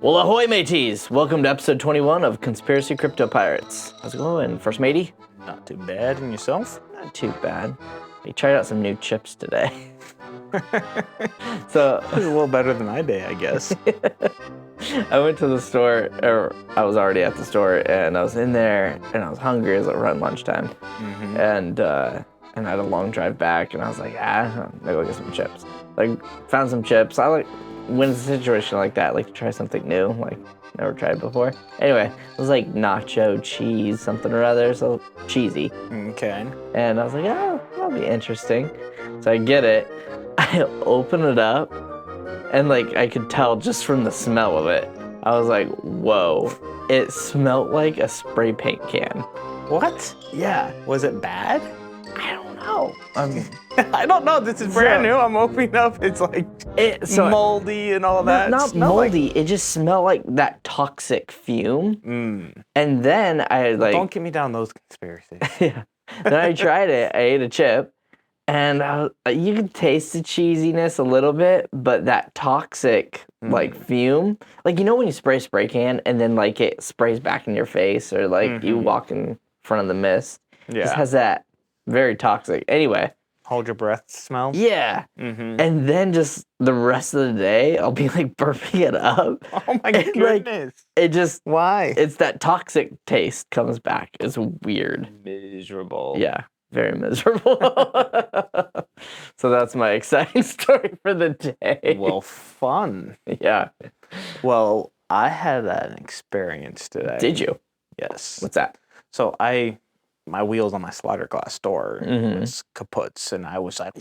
Well, ahoy, mateys! Welcome to episode 21 of Conspiracy Crypto Pirates. How's it going, First Matey? Not too bad. And yourself? Not too bad. We tried out some new chips today. So It was a little better than I did, I guess. I went to the store, or I was already at the store, and I was in there, and I was hungry. It was around lunchtime, and I had a long drive back, and I was like, maybe I'll get some chips. Found some chips. When it's a situation like that, like to try something new, like never tried before. Anyway, it was like nacho cheese, something or other, so cheesy. Okay. And I was like, that'll be interesting. So I get it, I open it up, and like I could tell just from the smell of it, I was like, whoa, it smelled like a spray paint can. What? Yeah. Was it bad? I don't know. I don't know. This is brand new. I'm opening up. It's like moldy and all that. Not moldy. It just smelled like that toxic fume. And then I like. Don't get me down those conspiracies. Yeah. Then I tried it. I ate a chip, and you could taste the cheesiness a little bit, but that toxic like fume, like when you spray can and then like it sprays back in your face, or like you walk in front of the mist. Yeah. It just has that very toxic. Anyway. Hold your breath smell? Yeah. And then just the rest of the day, I'll be like burping it up. Oh my goodness. It just, why? It's that toxic taste comes back. It's weird. Miserable. Yeah. Very miserable. So that's my exciting story for the day. Well, fun. Yeah. Well, I had an experience today. Did you? Yes. What's that? So my wheels on my slider glass door was kaputs, and I was like,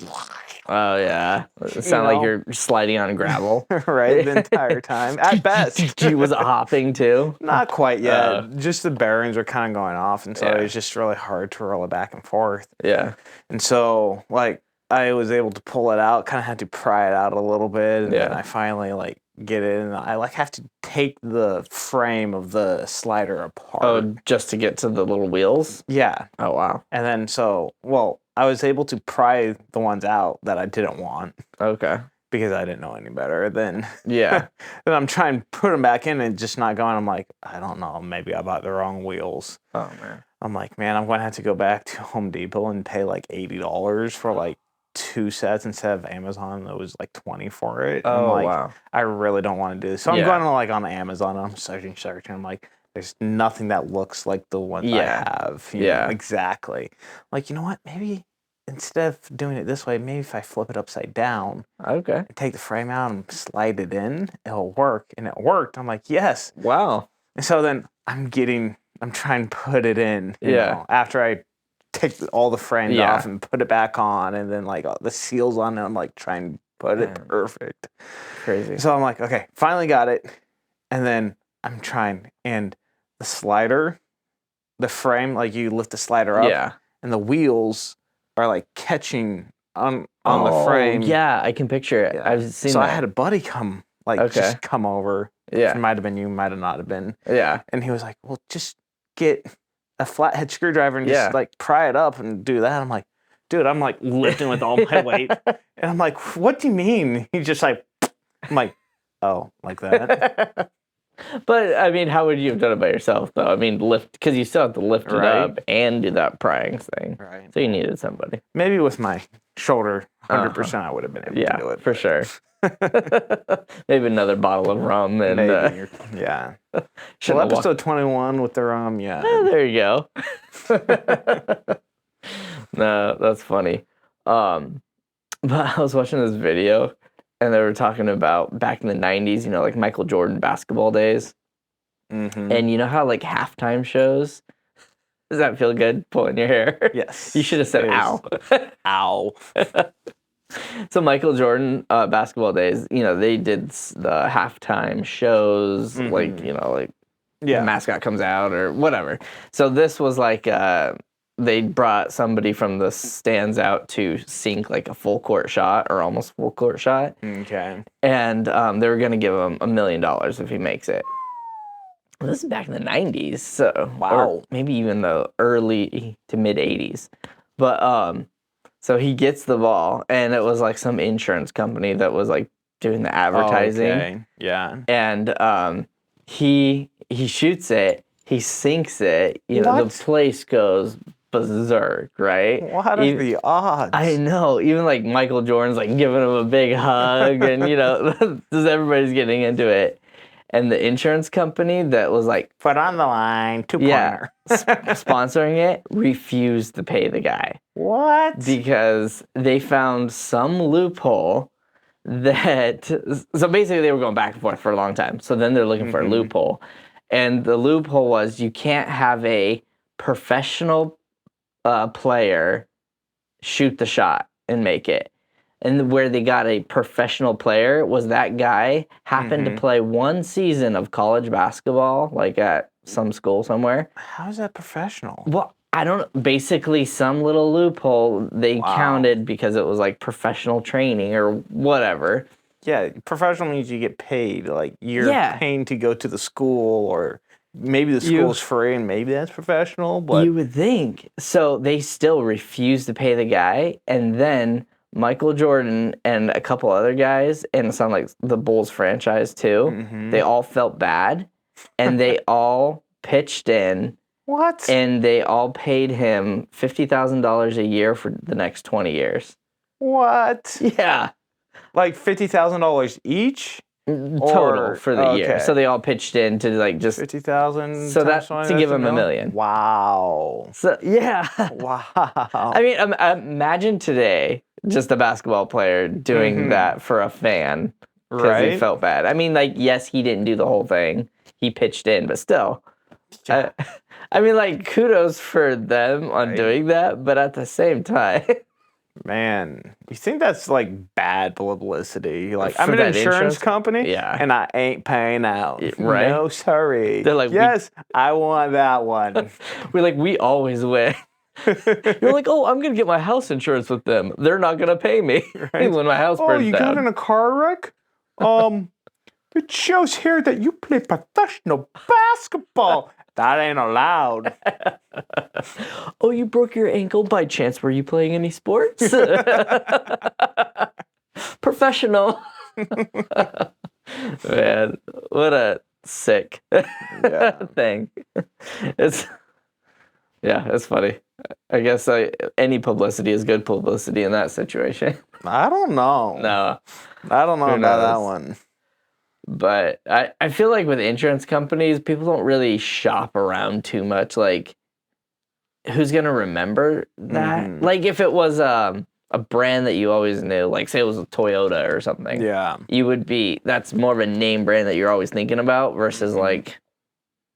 oh yeah, it sounded like you're sliding on gravel, right, the entire time. At best, was it hopping too? Not quite yet. Just the bearings were kind of going off, and so it was just really hard to roll it back and forth. Yeah, and so like I was able to pull it out, kind of had to pry it out a little bit, and then I finally get it, and I have to take the frame of the slider apart. Oh, just to get to the little wheels? Yeah. Oh, wow. And then I was able to pry the ones out that I didn't want. Okay. Because I didn't know any better. Then then I'm trying to put them back in and just not going. I'm like, I don't know, maybe I bought the wrong wheels. Oh man. I'm like, man, I'm going to have to go back to Home Depot and pay like $80 for 2 sets instead of Amazon. That was like $20 for it. Oh, I'm like, wow. I really don't want to do this. So I'm going on Amazon, and I'm searching. I'm like, there's nothing that looks like the ones I have. You know, exactly. Like, you know what? Maybe instead of doing it this way, maybe if I flip it upside down, and take the frame out and slide it in, it'll work. And it worked. I'm like, yes. Wow. And so then I'm trying to put it in, you know, after I take all the frames off and put it back on, and then the seals on it, I'm trying to put it perfect. Crazy. So I'm like, okay, finally got it. And then I'm trying, and the slider, the frame, you lift the slider up, and the wheels are catching on the frame. Yeah, I can picture it. Yeah. I've seen so that. I had a buddy come, just come over. Yeah. It might have been you, might have not have been. Yeah. And he was like, well, just get a flathead screwdriver and just pry it up and do that. I'm like, dude, I'm lifting with all my weight. And I'm like, what do you mean? He's just I'm like, oh, like that? But I mean, how would you have done it by yourself though? I mean, because you still have to lift it up and do that prying thing. Right. So you needed somebody. Maybe with my shoulder, 100% I would have been able to do it. For sure. Maybe another bottle of rum and yeah. Well, episode 21 with the rum, yeah. Oh, there you go. No, that's funny. But I was watching this video, and they were talking about back in the 90s, like Michael Jordan basketball days. And you know how halftime shows, does that feel good pulling your hair? Yes. You should have said ow. Ow. So Michael Jordan basketball days, they did the halftime shows, the mascot comes out or whatever. So this was they brought somebody from the stands out to sink a full court shot or almost full court shot. Okay. And they were going to give him $1 million if he makes it. Well, this is back in the 90s, so or maybe even the early to mid 80s. But so he gets the ball, and it was some insurance company that was doing the advertising. Okay. Yeah. And he shoots it, he sinks it. You know, the place goes berserk, right? What are the odds? I know. Even like Michael Jordan's like giving him a big hug, and you know, just everybody's getting into it. And the insurance company that was like put on the line, two-pointer, sponsoring it, refused to pay the guy. What? Because they found some loophole that, so basically they were going back and forth for a long time. So then they're looking for a loophole. And the loophole was you can't have a professional player shoot the shot and make it. And where they got a professional player was that guy happened to play one season of college basketball, like at some school somewhere. How is that professional? Well, I don't know. Basically, some little loophole they counted because it was like professional training or whatever. Yeah, professional means you get paid. Like you're paying to go to the school, or maybe the school's free and maybe that's professional. But you would think. So they still refused to pay the guy, and then Michael Jordan and a couple other guys, and some like the Bulls franchise too, they all felt bad, and they all pitched in. What? And they all paid him $50,000 a year for the next 20 years. What? Yeah. Like $50,000 each? Total for the year. So they all pitched in to like just 50,000. So that's to give him $1 million. Wow. So yeah. Wow. I mean, imagine today just a basketball player doing that for a fan because he felt bad. I mean, like, yes, he didn't do the whole thing. He pitched in, but still. I mean, like, kudos for them on doing that, but at the same time. Man, you think that's like bad publicity? Like, I'm an insurance company, and I ain't paying out. Right? No, sorry. They're like, yes, I want that one. We're like, we always win. You're like, oh, I'm gonna get my house insurance with them. They're not gonna pay me when my house burns down. Oh, you got in a car wreck? It shows here that you play professional basketball. That ain't allowed. Oh, you broke your ankle by chance? Were you playing any sports? Professional. Man, what a sick thing. It's funny. I guess any publicity is good publicity in that situation. I don't know. No. I don't know about that one. But I feel like with insurance companies, people don't really shop around too much. Like, who's going to remember that? Like, if it was a brand that you always knew, like, say it was a Toyota or something. Yeah. You would be, that's more of a name brand that you're always thinking about versus, like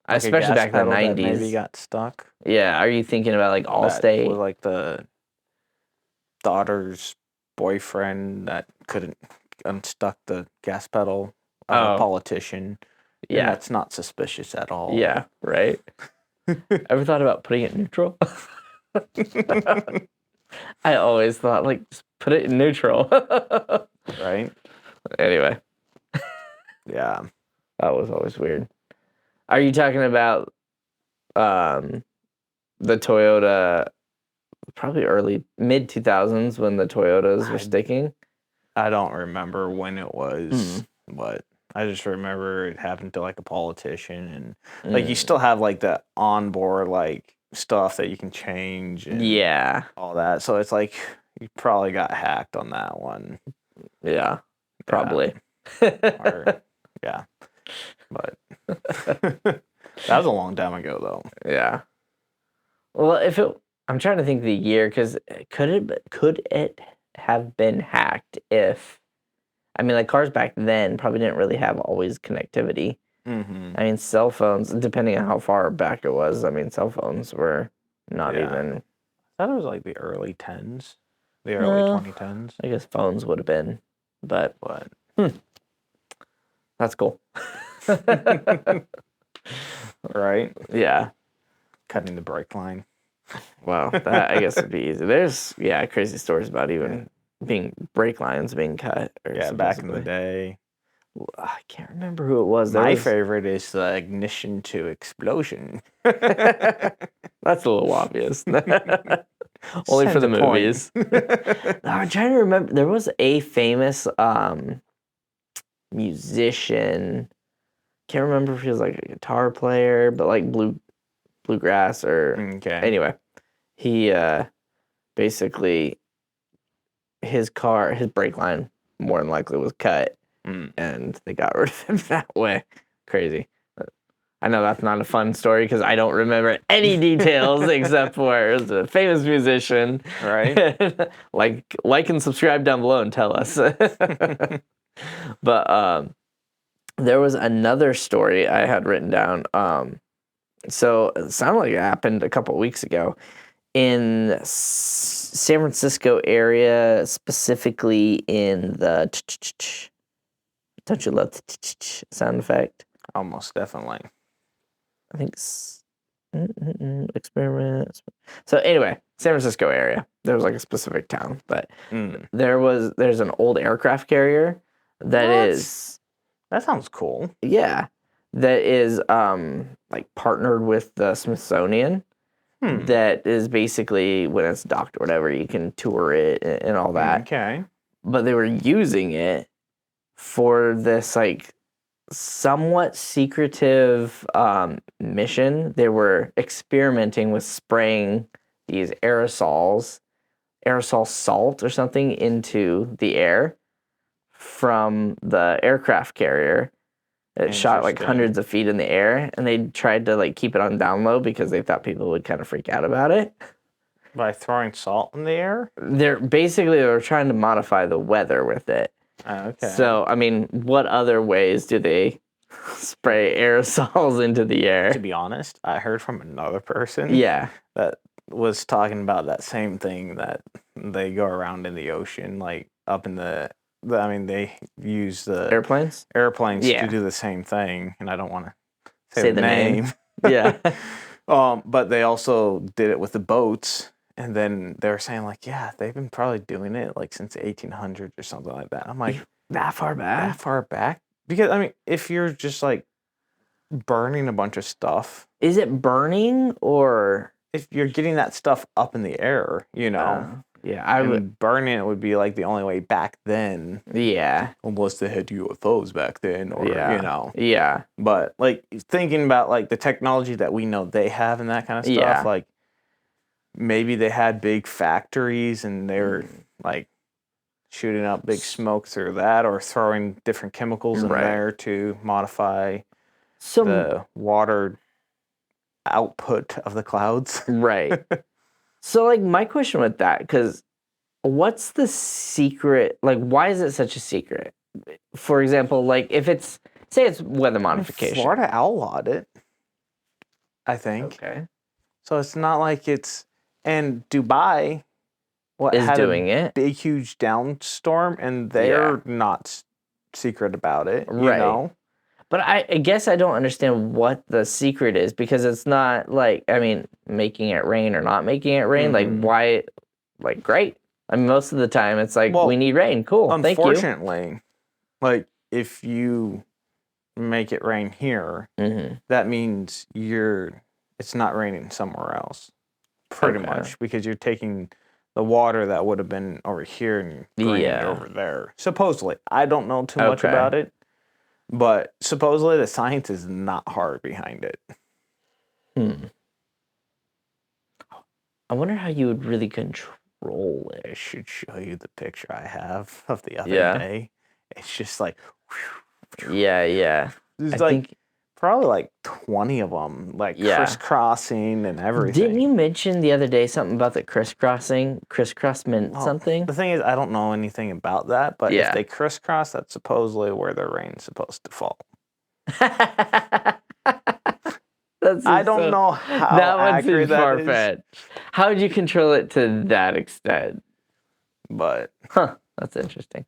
especially back in the 90s. That maybe got stuck. Yeah. Are you thinking about, like, Allstate? Or, like, the daughter's boyfriend that couldn't unstuck the gas pedal. A politician. Yeah. That's not suspicious at all. Yeah, right? Ever thought about putting it in neutral? I always thought, like, just put it in neutral. Right? Anyway. Yeah. That was always weird. Are you talking about the Toyota, probably early, mid-2000s when the Toyotas were sticking? I don't remember when it was, but I just remember it happened to like a politician, and like you still have like the onboard like stuff that you can change and all that. So it's like you probably got hacked on that one. Yeah, probably. But that was a long time ago though. Yeah. Well, I'm trying to think of the year, because could it have been hacked if, I mean, like, cars back then probably didn't really have always connectivity. I mean, cell phones, depending on how far back it was, I mean, cell phones were not even. I thought it was like the early 10s, the early 2010s. I guess phones would have been, but that's cool. Right? Yeah. Cutting the brake line. Wow, that I guess would be easy. There's crazy stories about even brake lines being cut. Back in the day. I can't remember who it was. My favorite is the ignition to explosion. That's a little obvious. Only for the movies. I'm trying to remember. There was a famous musician. Can't remember if he was like a guitar player, but like bluegrass or anyway. He basically his brake line more than likely was cut, and they got rid of him that way. Crazy. I know that's not a fun story because I don't remember any details except for it was a famous musician. Right. like and subscribe down below and tell us. But there was another story I had written down. So it sounded like it happened a couple of weeks ago in San Francisco area, specifically in the don't you love the sound effect? Almost definitely. I think experiment. So anyway, San Francisco area. There was like a specific town, but there's an old aircraft carrier that sounds cool. Yeah, that is like partnered with the Smithsonian. That is basically when it's docked or whatever, you can tour it and all that. Okay. But they were using it for this like somewhat secretive mission. They were experimenting with spraying these aerosol salt or something into the air from the aircraft carrier. It shot like hundreds of feet in the air, and they tried to like keep it on down low because they thought people would kind of freak out about it. By throwing salt in the air? They were trying to modify the weather with it. Okay. So, I mean, what other ways do they spray aerosols into the air? To be honest, I heard from another person that was talking about that same thing, that they go around in the ocean, like up in they use the airplanes to do the same thing, and I don't want to say the name. Yeah. But they also did it with the boats. And then they were saying, like, yeah, they've been probably doing it, like, since the 1800s or something like that. I'm like, that far back? That far back? Because, I mean, if you're just, like, burning a bunch of stuff. Is it burning, or? If you're getting that stuff up in the air, you know. Burning it would be, like, the only way back then. Yeah. Unless they had UFOs back then, or, you know. Yeah. But, like, thinking about, like, the technology that we know they have and that kind of stuff, like, maybe they had big factories and they were like shooting out big smoke through that, or throwing different chemicals in there to modify the water output of the clouds. Right. So like my question with that, because what's the secret? Like, why is it such a secret? For example, like if it's, say it's weather modification. Florida outlawed it, I think. Okay. So it's not like it's... And Dubai is doing it. Big, huge downstorm, and they're not secret about it, you know? But I guess I don't understand what the secret is, because it's not like, I mean, making it rain or not making it rain. Like, why? Like, great. I mean, most of the time it's like, we need rain. Cool. Thank you. Unfortunately, like, if you make it rain here, that means it's not raining somewhere else. Pretty much, because you're taking the water that would have been over here and bringing it over there. Supposedly. I don't know too much about it, but supposedly the science is not hard behind it. I wonder how you would really control it. I should show you the picture I have of the other day. It's just like... It's like... Probably like 20 of them, like crisscrossing and everything. Didn't you mention the other day something about the crisscrossing? Crisscross meant something? The thing is, I don't know anything about that, but if they crisscross, that's supposedly where the rain's supposed to fall. I don't know how that one seems far-fetched. How would you control it to that extent? But that's interesting.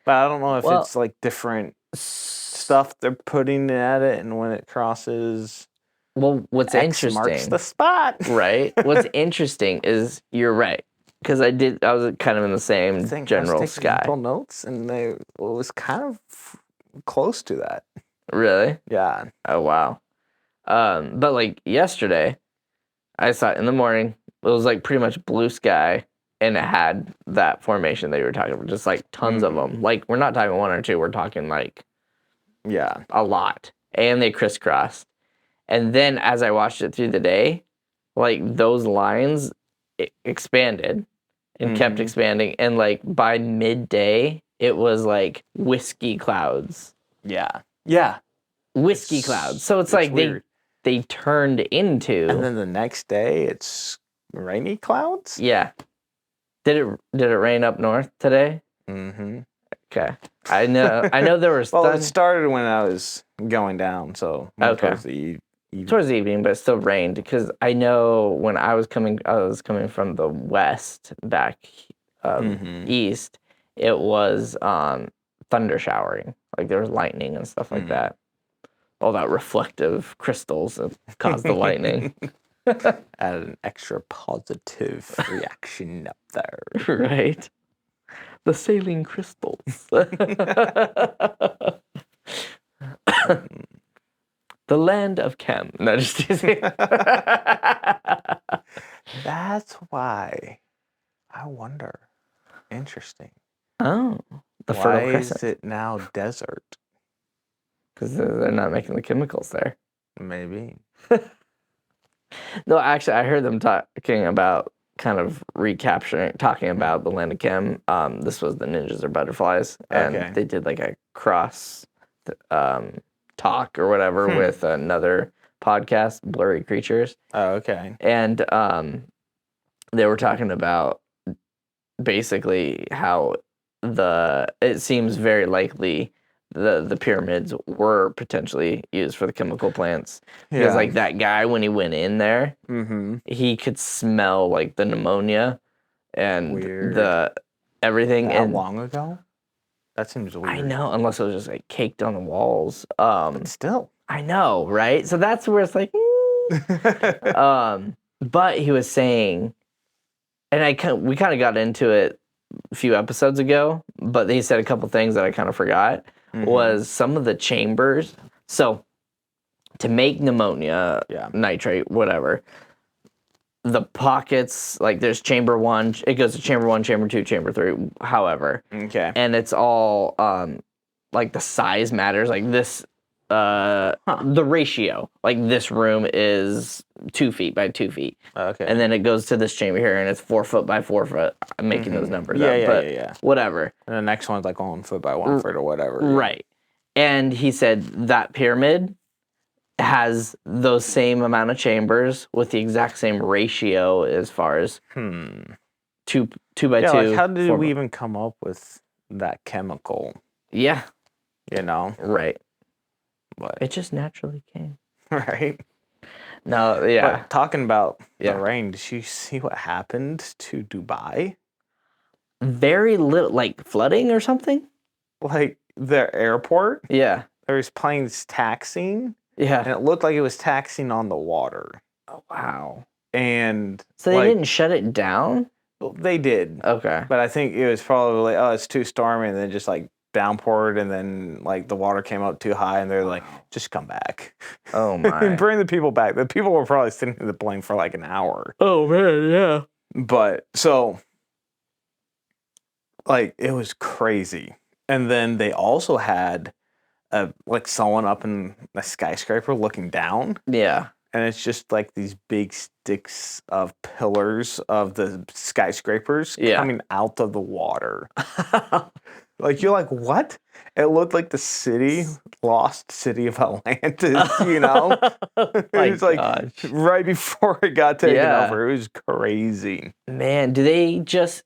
But I don't know if it's like different stuff they're putting at it, and when it crosses, what's interesting marks the spot. Right. What's interesting is you're right, because I was kind of in the same general sky. Notes, and it was kind of close to that. Really? Yeah. Oh wow. But like yesterday, I saw it in the morning. It was like pretty much blue sky, and it had that formation that you were talking about, just like tons of them. Like, we're not talking one or two, we're talking like Yeah. A lot. And they crisscrossed. And then as I watched it through the day, like those lines expanded and kept expanding. And like by midday, it was like whiskey clouds. Yeah. Yeah. Whiskey clouds. So it's like weird. they turned into. And then the next day, it's rainy clouds? Yeah. Did it rain up north today? Mm-hmm. Okay. I know there was well, it started when I was going down, so towards the evening. Towards the evening, but it still rained because I know when I was coming from the west back east, it was thunder showering. Like there was lightning and stuff like that. All that reflective crystals that caused the lightning. Added an extra positive reaction up there. Right. The saline crystals. The land of Chem. No, just teasing. That's why. I wonder. Interesting. Oh. The Fertile Crescent. Why is it now desert? Because they're not making the chemicals there. Maybe. No, actually, I heard them talking about talking about the land of Chem. This was the Ninjas or Butterflies, and they did like a cross talk or whatever with another podcast, Blurry Creatures. Oh, okay. And they were talking about basically how it seems very likely the pyramids were potentially used for the chemical plants. Because like that guy, when he went in there, he could smell like the pneumonia and the everything. How long ago? That seems weird. I know, unless it was just like caked on the walls. But still. I know, right? So that's where it's like, but he was saying, and we kind of got into it a few episodes ago, but he said a couple things that I kind of forgot. Was some of the chambers. So to make pneumonia, nitrate, whatever, the pockets, like there's chamber 1, it goes to chamber 1, chamber 2, chamber 3, however. Okay. And it's all like the size matters. Like this, the ratio. Like this room is 2 feet by 2 feet. Okay. And then it goes to this chamber here, and it's 4 foot by 4 foot. I'm making those numbers up, but whatever. And the next one's like 1 foot by 1 foot or whatever. Right. And he said that pyramid has those same amount of chambers with the exact same ratio as far as 2 by 2. Like how did we even come up with that chemical? Yeah. You know? Right. But it just naturally came. Right. No, yeah. But talking about the rain, did you see what happened to Dubai? Very little, like flooding or something? Like the airport? Yeah. There was planes taxiing. Yeah. And it looked like it was taxiing on the water. Oh, wow. And so they didn't shut it down? Well, they did. Okay. But I think it was probably, it's too stormy, and then just like downpoured, and then like the water came up too high, and they're like, just come back. Oh my. And bring the people back. The people were probably sitting in the plane for like an hour. Oh man, yeah. But so like it was crazy. And then they also had like someone up in a skyscraper looking down. Yeah. And it's just like these big sticks of pillars of the skyscrapers coming out of the water. Like, you're like, what? It looked like the lost city of Atlantis, you know? It was like right before it got taken over. It was crazy. Man, do they just,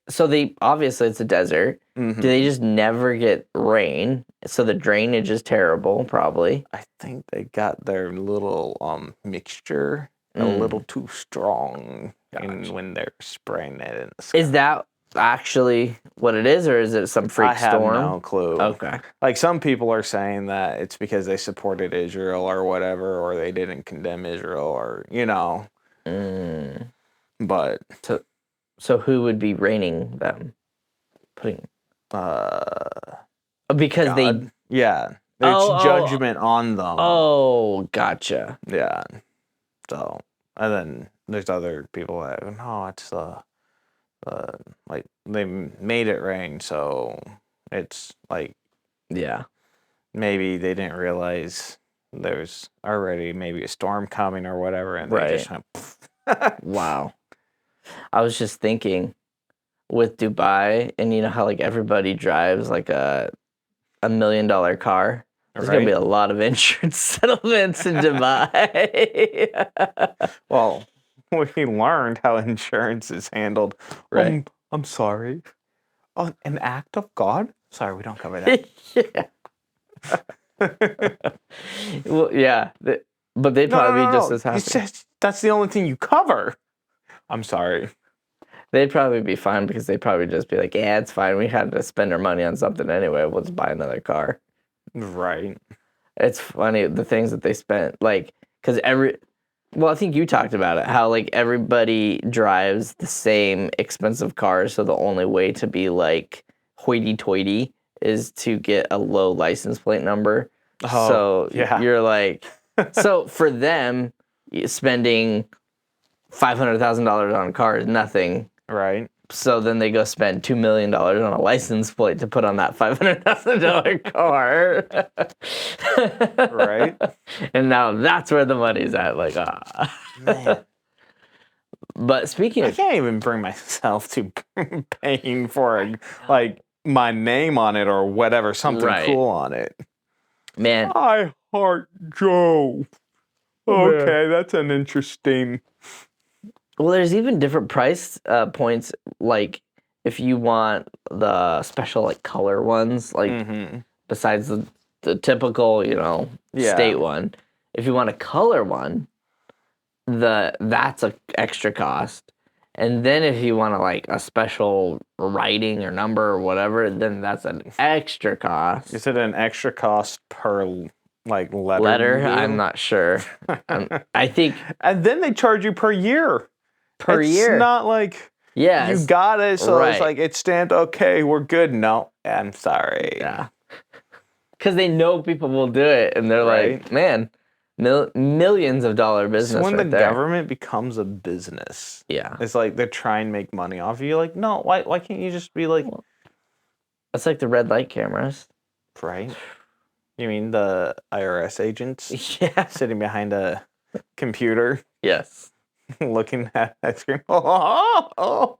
obviously it's a desert. Do they just never get rain? So the drainage is terrible, probably. I think they got their little mixture a little too strong when they're spraying it in the sky. Is that actually what it is, or is it some freak storm? I have no clue. Okay. Like some people are saying that it's because they supported Israel or whatever, or they didn't condemn Israel, or you know. But so who would be raining them? Because God. It's judgment on them. Oh, gotcha. Yeah. So, and then there's other people that no, it's like they made it rain, so it's like maybe they didn't realize there's already maybe a storm coming or whatever, and they just went. Wow. I was just thinking with Dubai, and you know how like everybody drives like a $1 million car. There's gonna be a lot of insurance settlements in Dubai. Well, we learned how insurance is handled. Right. I'm sorry. Oh, an act of God? Sorry, we don't cover that. Well, yeah, but they'd probably be just as happy. It's just, that's the only thing you cover. I'm sorry. They'd probably be fine because they'd probably just be like, yeah, it's fine. We had to spend our money on something anyway. We'll just buy another car. Right. It's funny, the things that they spent, like, because well, I think you talked about it, how, like, everybody drives the same expensive cars, so the only way to be, like, hoity-toity is to get a low license plate number. Oh, so yeah. You're like, so for them, spending $500,000 on a car is nothing. Right. So then they go spend $2 million on a license plate to put on that $500,000 car. Right. And now that's where the money's at. Like, Man. But speaking of, I can't even bring myself to paying for like my name on it or whatever, something cool on it. Man. I heart Joe. Okay, that's an interesting. Well, there's even different price points. Like, if you want the special like color ones, like besides the typical, state one. If you want a color one, that's a extra cost. And then if you want like a special writing or number or whatever, then that's an extra cost. Is it an extra cost per like letter? I'm not sure. I think. And then they charge you per year. It's not like you got it, so it's like it's stamped. Okay, we're good. No, I'm sorry. Yeah, because they know people will do it, and they're like, man, millions of dollar business. So when the government becomes a business, it's like they're trying to make money off of you. Like, no, why can't you just be like? It's like the red light cameras, right? You mean the IRS agents? Yeah, sitting behind a computer. Yes. Looking at that screen. Those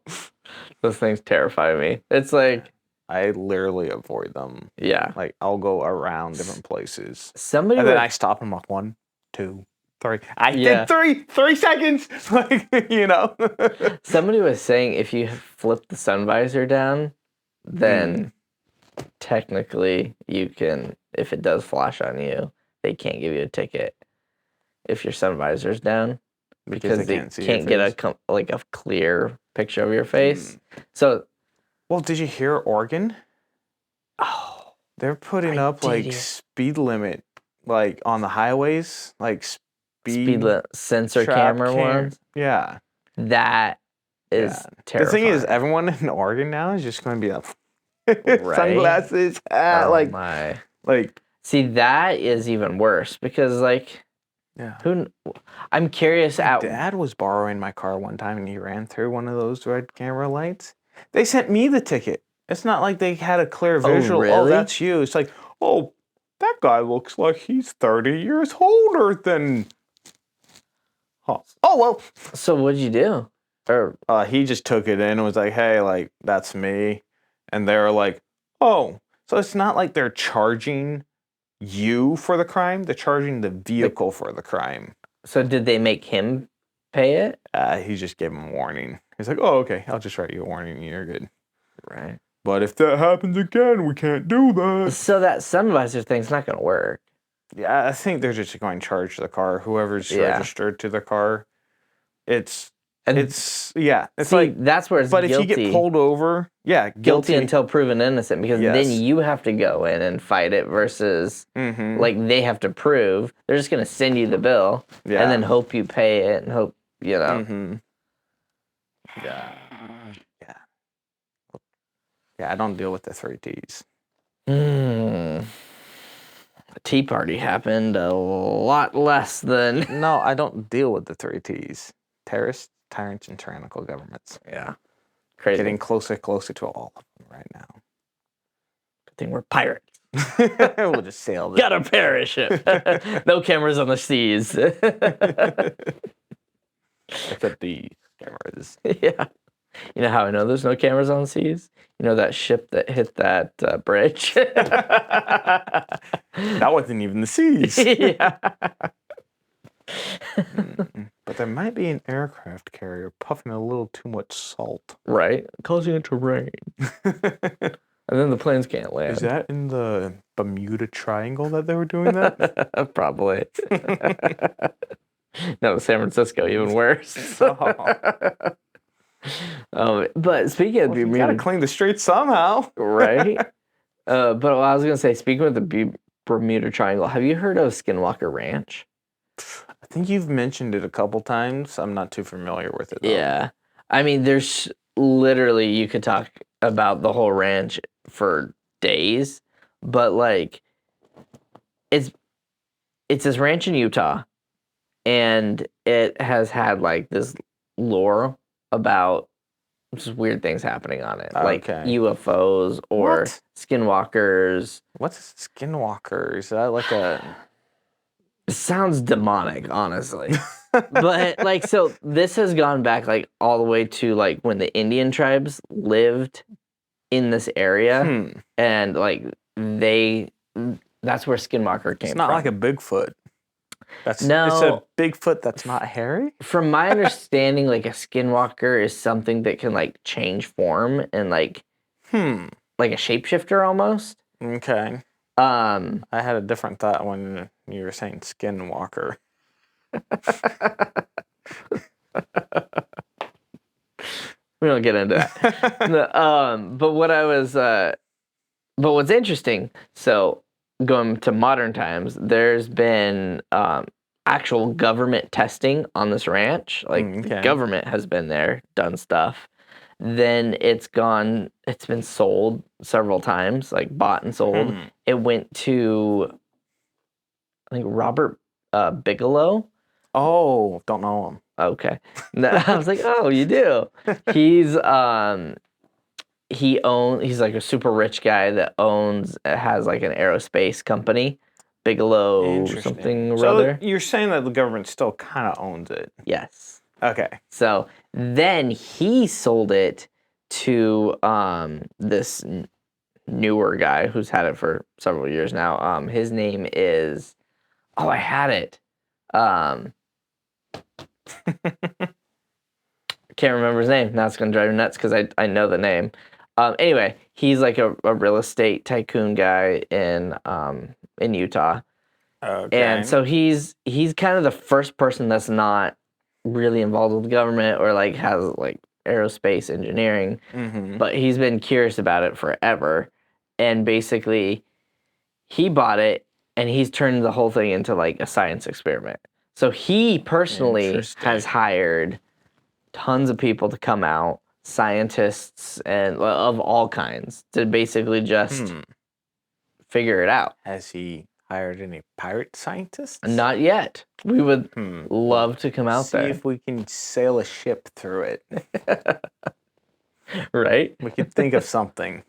things terrify me. It's like I literally avoid them. Yeah. Like I'll go around different places. Somebody and then I stop them like 1, 2, 3. I did 3 seconds. Like Somebody was saying if you flip the sun visor down, then technically you can, if it does flash on you, they can't give you a ticket if your sun visor's down. Because they can't get a clear picture of your face. So, well, did you hear Oregon? Oh, they're putting up like speed limit, like on the highways, like speed sensor camera ones. Yeah, that is terrifying. The thing is, everyone in Oregon now is just going to be like sunglasses, hat, like. See, that is even worse because like. Yeah. I'm curious. My dad was borrowing my car one time and he ran through one of those red camera lights. They sent me the ticket. It's not like they had a clear visual. Really? Oh, that's you. It's like, oh, that guy looks like he's 30 years older than. Huh. Oh well. So what'd you do? Or he just took it in and was like, hey, like that's me, and they were like, oh, so it's not like they're charging you for the crime, they're charging the vehicle for the crime. So did they make him pay it? He just gave him a warning. He's like, oh, okay, I'll just write you a warning. You're good. Right. But if that happens again, we can't do that. So that sun visor thing's not going to work. Yeah, I think they're just going to charge the car. Whoever's registered to the car. It's like that's where it's but guilty. If you get pulled over, guilty until proven innocent, because then you have to go in and fight it versus like they have to prove. They're just gonna send you the bill and then hope you pay it and hope Yeah, I don't deal with the 3 T's. The Tea Party happened a lot less than. No, I don't deal with the 3 T's. Terrorists, tyrants, and tyrannical governments. Yeah. Crazy. Getting closer to all of them right now. Good thing we're pirates. We'll just sail it. Got a parachute. No cameras on the seas. Except the cameras. Yeah. You know how I know there's no cameras on the seas? You know that ship that hit that bridge? That wasn't even the seas. Yeah. But there might be an aircraft carrier puffing a little too much salt. Right? Causing it to rain. And then the planes can't land. Is that in the Bermuda Triangle that they were doing that? Probably. No, San Francisco, even worse. But speaking of you gotta clean the streets somehow. Right? But I was going to say, speaking of the Bermuda Triangle, have you heard of Skinwalker Ranch? I think you've mentioned it a couple times. I'm not too familiar with it, though. Yeah. I mean, there's literally, you could talk about the whole ranch for days, but like, it's this ranch in Utah, and it has had like this lore about just weird things happening on it, like UFOs or skinwalkers. What's skinwalker? Is that like a... It sounds demonic, honestly. But like, so this has gone back like all the way to like when the Indian tribes lived in this area, and like that's where Skinwalker came from. It's not like a Bigfoot. It's a Bigfoot that's not hairy? From my understanding, like a Skinwalker is something that can like change form and like like a shapeshifter almost. Okay. I had a different thought when you were saying Skinwalker. We don't get into that. But what's interesting, so going to modern times, there's been actual government testing on this ranch. Like the government has been there, done stuff. Then it's been sold several times, like bought and sold. It went to, I think, Robert Bigelow. Oh, don't know him. Okay. I was like, oh, you do. He's like a super rich guy that has like an aerospace company, Bigelow something or other. So you're saying that the government still kind of owns it? Yes. Okay. So then he sold it to this newer guy who's had it for several years now. His name is, I had it. Can't remember his name. Now it's gonna drive me nuts because I know the name. Anyway, he's like a real estate tycoon guy in Utah. Okay. And so he's kind of the first person that's not really involved with the government or like has like aerospace engineering, but he's been curious about it forever. And basically, he bought it and he's turned the whole thing into like a science experiment. So he personally has hired tons of people to come out, scientists and of all kinds, to basically just figure it out. Has he hired any pirate scientists? Not yet. We would love to come out there. See if we can sail a ship through it. Right? We could think of something.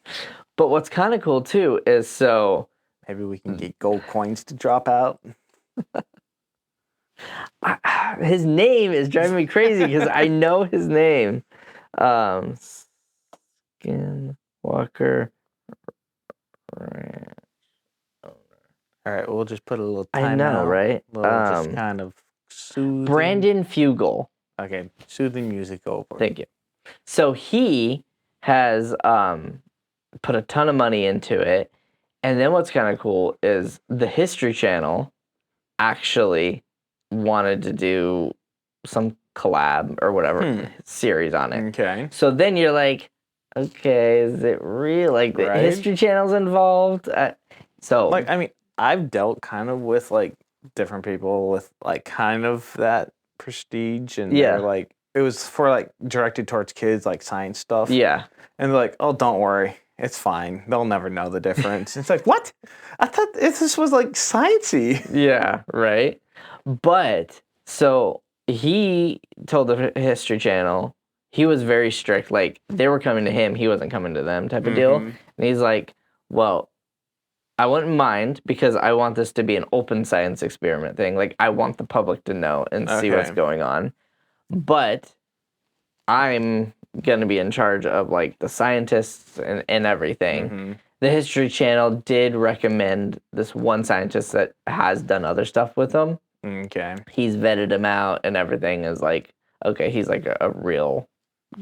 But what's kind of cool too is maybe we can get gold coins to drop out. His name is driving me crazy because I know his name. Skinwalker Ranch. All right, we'll just put a little time I know, out. right? Just kind of soothing. Brandon Fugel. Okay, soothing music over. Thank you. So he has put a ton of money into it. And then what's kind of cool is the History Channel actually wanted to do some collab or whatever series on it. Okay. So then you're like, okay, is it real? Like the History Channel's involved? Like, I mean, I've dealt kind of with like different people with like kind of that prestige, and they're like, it was for like directed towards kids, like science stuff. Yeah. And they're like, oh, don't worry, it's fine. They'll never know the difference. It's like, what? I thought this was like sciencey. Yeah, right. But so he told the History Channel, he was very strict. Like they were coming to him, he wasn't coming to them, type of deal. And he's like, well, I wouldn't mind because I want this to be an open science experiment thing. Like, I want the public to know and see what's going on. But I'm going to be in charge of, like, the scientists and everything. Mm-hmm. The History Channel did recommend this one scientist that has done other stuff with them. Okay. He's vetted him out and everything is like, okay, he's like a real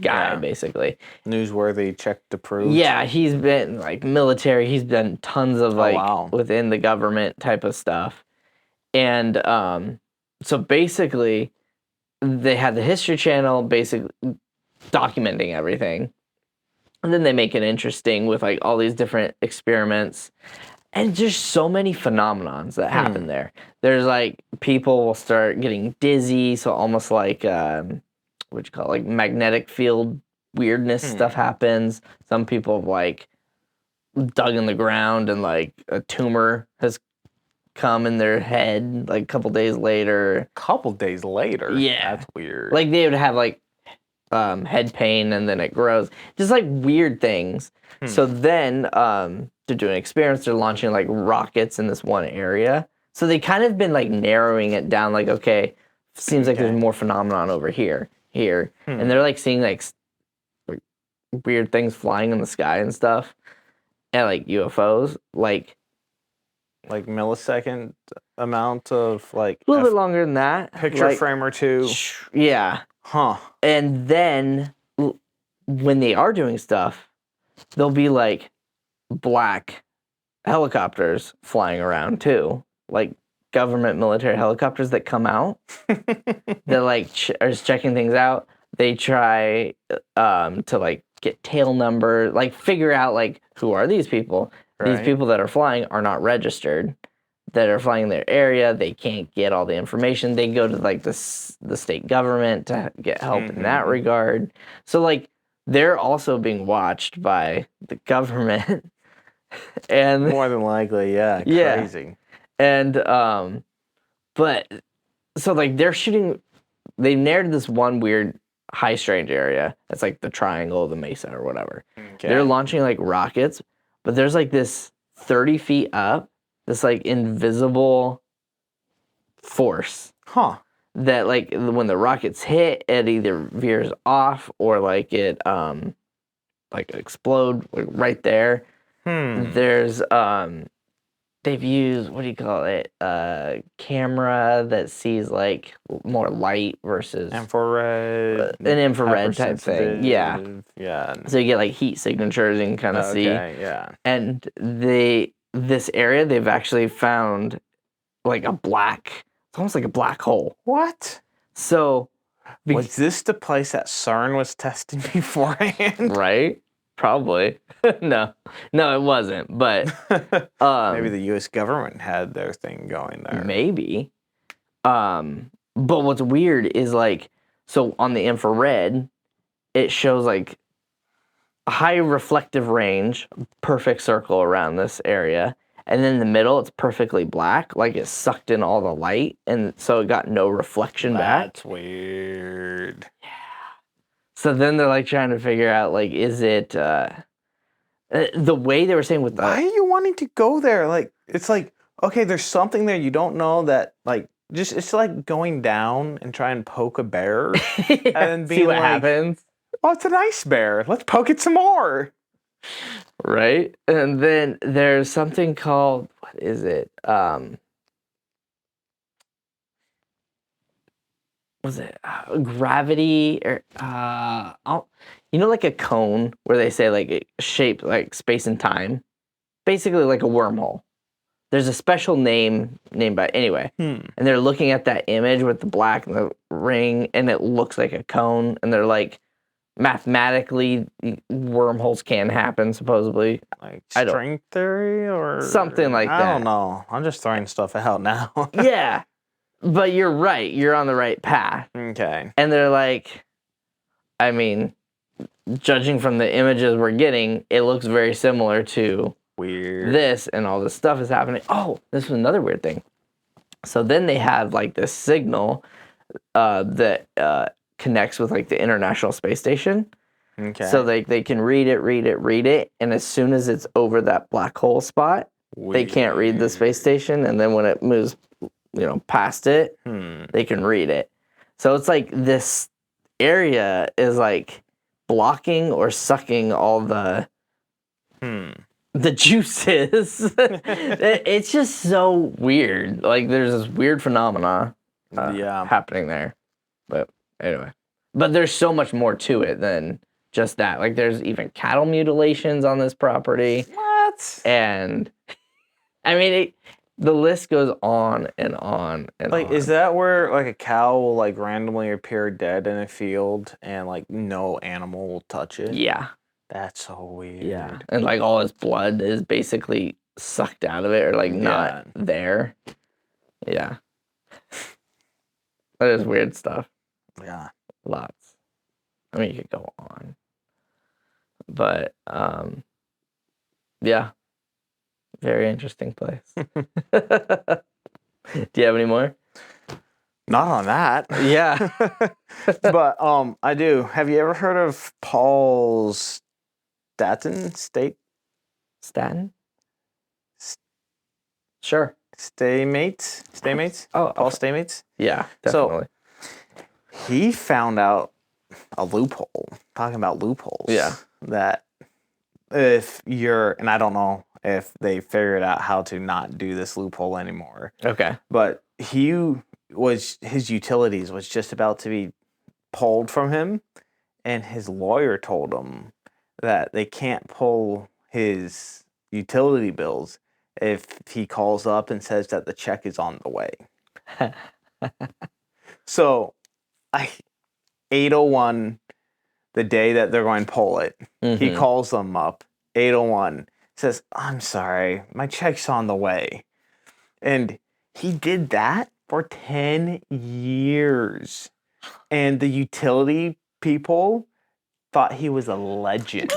guy, basically. Newsworthy, checked, approved. Yeah, he's been like military. He's done tons of like within the government type of stuff. And so basically, they had the History Channel basically documenting everything. And then they make it interesting with like all these different experiments. And there's so many phenomenons that happen there. There's like people will start getting dizzy, so almost like what you call it, like magnetic field weirdness stuff happens. Some people have like dug in the ground and like a tumor has come in their head like a couple days later. Yeah, that's weird. Like they would have like head pain and then it grows. Just like weird things. So then they're doing experiments. They're launching like rockets in this one area. So they kind of been like narrowing it down. Like, okay, seems like there's more phenomenon over here. And they're like seeing like weird things flying in the sky and stuff. And like UFOs, like millisecond amount of like a little bit longer than that. Picture like, frame or two. Yeah. Huh. And then when they are doing stuff, there'll be like black helicopters flying around too, like government military helicopters that come out. They're like are checking things out. They try to like get tail number, like figure out like who are these people. Right. These people that are flying are not registered. That are flying in their area, they can't get all the information. They go to like the state government to get help in that regard. So like they're also being watched by the government. And more than likely, yeah, crazy. And but so like they're shooting. They narrowed this one weird high strange area. It's like the triangle, the mesa, or whatever. Okay. They're launching like rockets, but there's like this 30 feet up. This like invisible force. That like when the rockets hit, it either veers off or like it like explode right there. There's they've used, what do you call it? Camera that sees like more light versus infrared. An infrared type thing. Yeah. Yeah. So you get like heat signatures and kind of see. Yeah. And this area, they've actually found like it's almost like a black hole. What? So was this the place that CERN was testing beforehand? Right? Probably. No, it wasn't. But maybe the U.S. government had their thing going there. Maybe. But what's weird is like, so on the infrared, it shows like a high reflective range, perfect circle around this area. And then in the middle, it's perfectly black, like it sucked in all the light, and so it got no reflection back. That's weird. Yeah. So then they're like trying to figure out, like, is it the way they were saying with the... Why are you wanting to go there? Like, it's like, okay, there's something there you don't know that, like, just it's like going down and try and poke a bear yeah, and being see what happens. Oh, it's a nice bear. Let's poke it some more. Right? And then there's something called, what is it? Was it gravity or like a cone where they say like it shaped like space and time, basically like a wormhole. There's a special name named by anyway, and they're looking at that image with the black and the ring, and it looks like a cone, and they're like, mathematically, wormholes can happen supposedly. Like string theory or something like that. I don't know. I'm just throwing stuff out now. Yeah. But you're right. You're on the right path. Okay. And they're like, I mean, judging from the images we're getting, it looks very similar to this, and all this stuff is happening. Oh, this was another weird thing. So then they have like this signal that connects with like the International Space Station. Okay. So they can read it, and as soon as it's over that black hole spot, they can't read the space station, and then when it moves, past it, they can read it. So it's like this area is like blocking or sucking all the juices. It's just so weird. Like there's this weird phenomena happening there. But anyway, there's so much more to it than just that. Like there's even cattle mutilations on this property. What? And I mean, the list goes on and on and like, on. Is that where like a cow will like randomly appear dead in a field and like no animal will touch it? Yeah. That's so weird. Yeah. And like all his blood is basically sucked out of it or like not there. Yeah. That is weird stuff. Yeah. Lots. I mean, you could go on. But, yeah. Very interesting place. Do you have any more? Not on that. Yeah. But I do. Have you ever heard of Paul Staten? Staten? Sure. Staymates? Oh, Paul Staymates? Yeah, definitely. So he found out a loophole. Talking about loopholes. Yeah. That if you're, and I don't know if they figured out how to not do this loophole anymore. Okay. But his utilities was just about to be pulled from him, and his lawyer told him that they can't pull his utility bills if he calls up and says that the check is on the way. So, 8:01, the day that they're going to pull it, he calls them up, 8:01, says, "I'm sorry, my check's on the way." And he did that for 10 years. And the utility people thought he was a legend.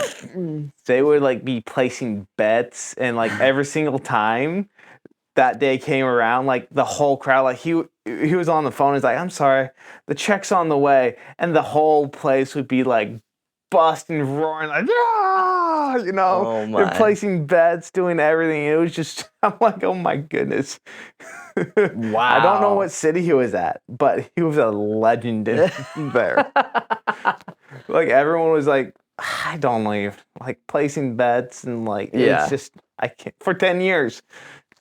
They would like be placing bets, and like every single time that day came around, like the whole crowd, like he was on the phone, he's like, "I'm sorry, the check's on the way," and the whole place would be like busting, roaring, like, "Ah!" They're placing bets, doing everything. It was just, I'm like, oh my goodness. Wow. I don't know what city he was at, but he was a legend there. Like everyone was like, I don't leave, like placing bets and like, it's just, I can't, for 10 years.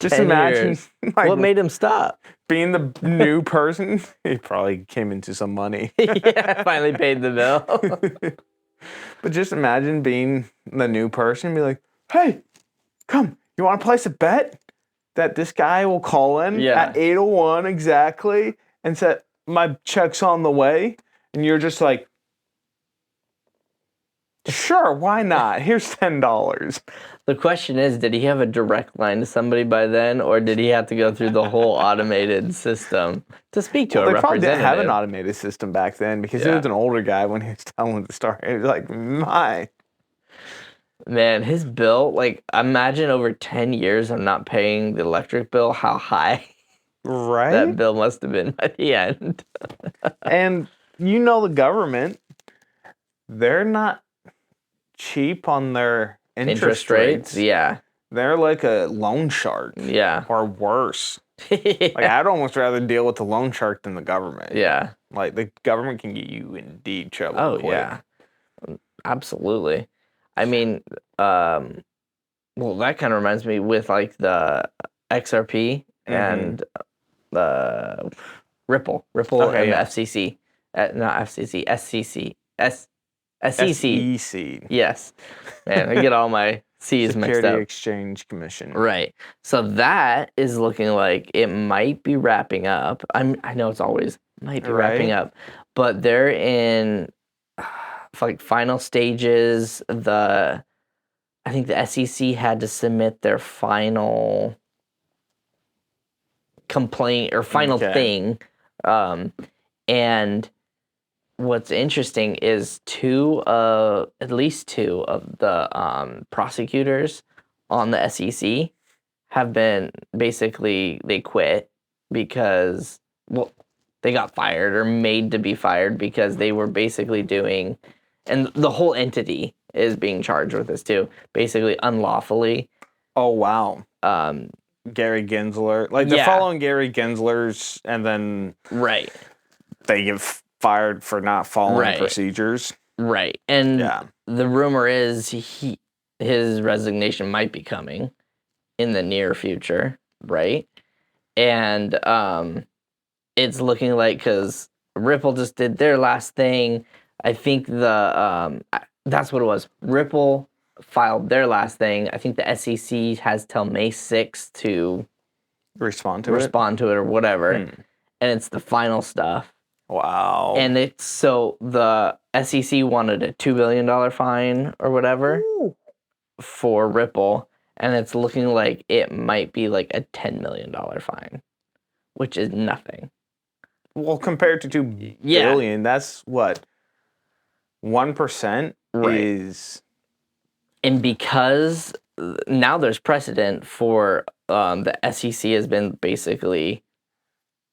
Just imagine. Like, what made him stop? Being the new person, he probably came into some money. Yeah, finally paid the bill. But just imagine being the new person and be like, "Hey, come, you want to place a bet that this guy will call in at 8:01 exactly and say, my check's on the way?" And you're just like, "Sure, why not? Here's $10. The question is, did he have a direct line to somebody by then, or did he have to go through the whole automated system to speak to a representative? They probably didn't have an automated system back then because he was an older guy when he was telling the story. It was like, Man, his bill, like, imagine over 10 years of not paying the electric bill, how high that bill must have been by the end. And the government, they're not cheap on their interest rates. Yeah. They're like a loan shark. Yeah. Or worse. Like, I'd almost rather deal with the loan shark than the government. Yeah. Like, the government can get you in deep trouble. Oh, quick. Yeah. Absolutely. I mean, well, that kind of reminds me with, like, the XRP and the Ripple and the FCC. Not FCC, SCC. SEC. Yes. Man, I get all my C's mixed up. Security Exchange Commission. Right. So that is looking like it might be wrapping up. I know it's always might be wrapping up, but they're in like final stages. I think the SEC had to submit their final complaint or final thing. And what's interesting is at least two of the prosecutors on the SEC have been basically, they quit because, well, they got fired or made to be fired because they were basically doing, and the whole entity is being charged with this too, basically unlawfully. Oh, wow. Gary Gensler. Like, they're following Gary Gensler's, and then they get fired for not following procedures. Right. And the rumor is his resignation might be coming in the near future, right? And it's looking like, because Ripple just did their last thing. I think that's what it was. Ripple filed their last thing. I think the SEC has till May 6th to respond to it or whatever. And it's the final stuff. Wow. And so the SEC wanted a $2 billion fine or whatever for Ripple. And it's looking like it might be like a $10 million fine, which is nothing. Well, compared to $2 billion, that's what? 1% is... And because now there's precedent for the SEC has been basically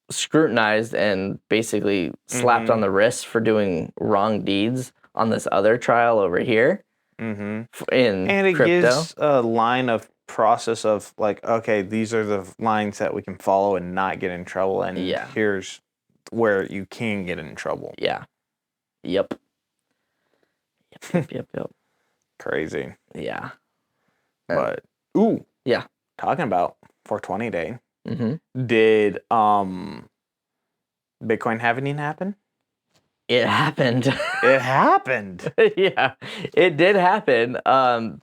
scrutinized and basically slapped on the wrist for doing wrong deeds on this other trial over here in and it crypto. Gives a line of process of like, okay, these are the lines that we can follow and not get in trouble, and here's where you can get in trouble. Yep. Crazy. Yeah. But talking about 420 day. Did Bitcoin halving happen? It happened. It happened. Yeah, it did happen.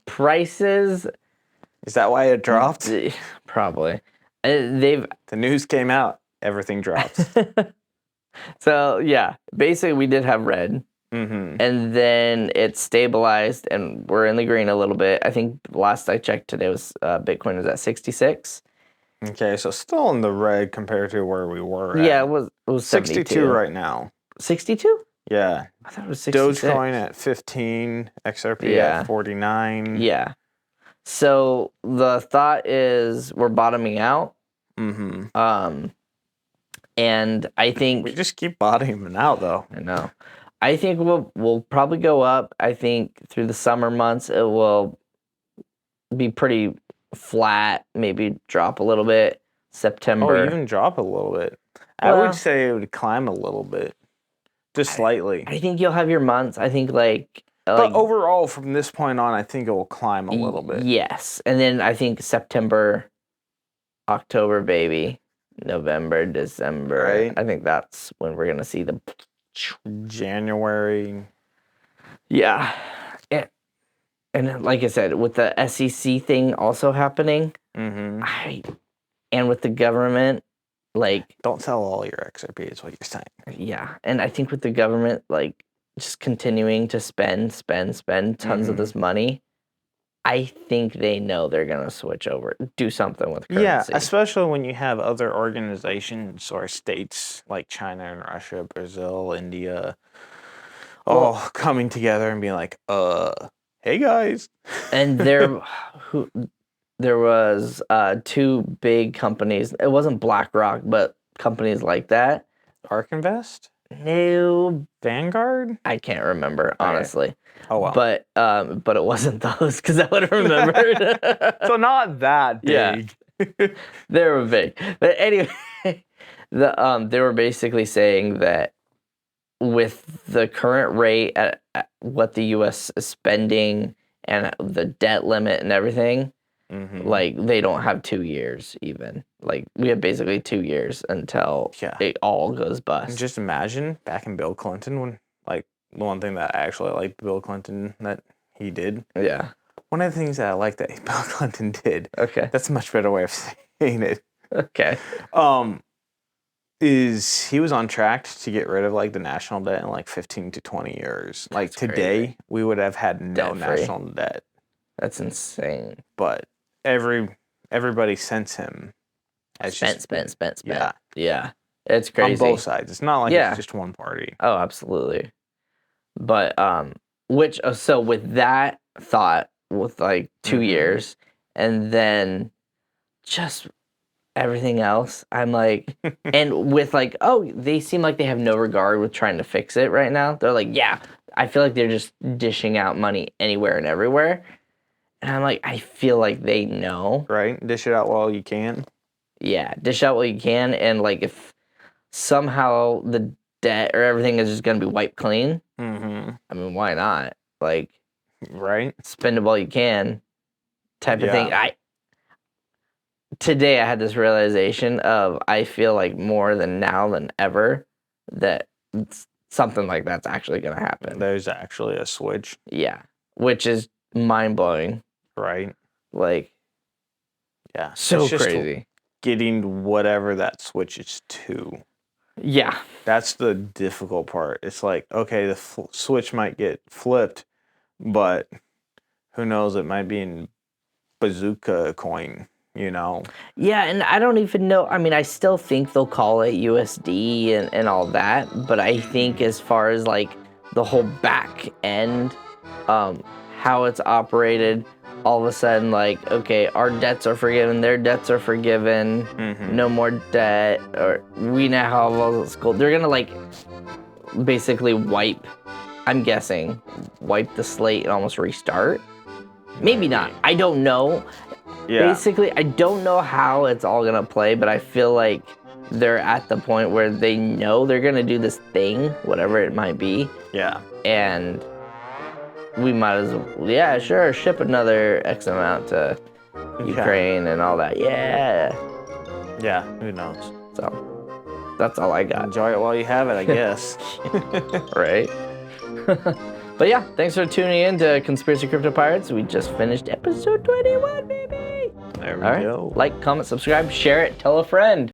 Prices. Is that why it dropped? Probably. The news came out. Everything dropped. So yeah, basically we did have red. And then it stabilized, and we're in the green a little bit. I think last I checked today was Bitcoin was at 66. Okay, so still in the red compared to where we were at. Yeah, it was 62 right now. 62? Yeah. I thought it was 66. Dogecoin at 15, XRP at 49. Yeah. So the thought is we're bottoming out. And I think... We just keep bottoming out, though. I know. I think we'll probably go up. I think through the summer months it will be pretty flat, maybe drop a little bit. September. Oh, even drop a little bit. I would say it would climb a little bit. Just slightly. I think you'll have your months. I think but overall, from this point on, I think it will climb a little bit. Yes. And then I think September, October, baby. November, December. Right. I think that's when we're going to see the... January. Yeah. And like I said, with the SEC thing also happening, and with the government, like... Don't sell all your XRP is what you're saying. Yeah. And I think with the government, like, just continuing to spend tons of this money, I think they know they're going to switch over, do something with currency. Yeah, especially when you have other organizations or states like China and Russia, Brazil, India, all coming together and being like, hey guys. And there was two big companies. It wasn't BlackRock, but companies like that. ARK Invest? No. Vanguard? I can't remember, honestly. Oh, well. But it wasn't those, because I would have remembered. So not that big. Yeah. They were big. But anyway, they were basically saying that with the current rate at what the U.S. is spending and the debt limit and everything, like, they don't have 2 years even. Like, we have basically 2 years until it all goes bust. Just imagine back in Bill Clinton when, like, the one thing that I actually liked Bill Clinton that he did. Yeah. One of the things that I like that Bill Clinton did. Okay. That's a much better way of saying it. Okay. Is he was on track to get rid of, like, the national debt in, like, 15 to 20 years. Like, today, we would have had no national debt. That's insane. But everybody since him has spent. Yeah. Yeah. It's crazy. On both sides. It's not like it's just one party. Oh, absolutely. But, so with that thought, with, like, 2 years, and then just everything else, I'm like, and with, like, they seem like they have no regard with trying to fix it right now. They're like, yeah, I feel like they're just dishing out money anywhere and everywhere. And I'm like, I feel like they know. Right? Dish it out while you can. Yeah, dish out what you can, and like if somehow the debt or everything is just gonna be wiped clean, I mean, why not? Like, right? Spend it while you can, type of thing. Today I had this realization of I feel like more than now than ever that something like that's actually gonna happen. There's actually a switch. Yeah, which is mind blowing. Right. Like, yeah, so it's just crazy. Getting whatever that switches to. Yeah. That's the difficult part. It's like, okay, the switch might get flipped, but who knows? It might be in bazooka coin, you know? Yeah, and I don't even know. I mean, I still think they'll call it USD and all that, but I think as far as like the whole back end, how it's operated, all of a sudden, like, okay, our debts are forgiven, their debts are forgiven, no more debt, or we now have all this gold. They're gonna like basically wipe, I'm guessing, wipe the slate and almost restart. Maybe not. I don't know. Yeah. Basically, I don't know how it's all gonna play, but I feel like they're at the point where they know they're gonna do this thing, whatever it might be. Yeah. And we might as well, yeah, sure, ship another X amount to Ukraine and all that. Yeah. Yeah, who knows? So, that's all I got. Enjoy it while you have it, I guess. Right? But yeah, thanks for tuning in to Conspiracy Crypto Pirates. We just finished episode 21, baby! There we go. Like, comment, subscribe, share it, tell a friend.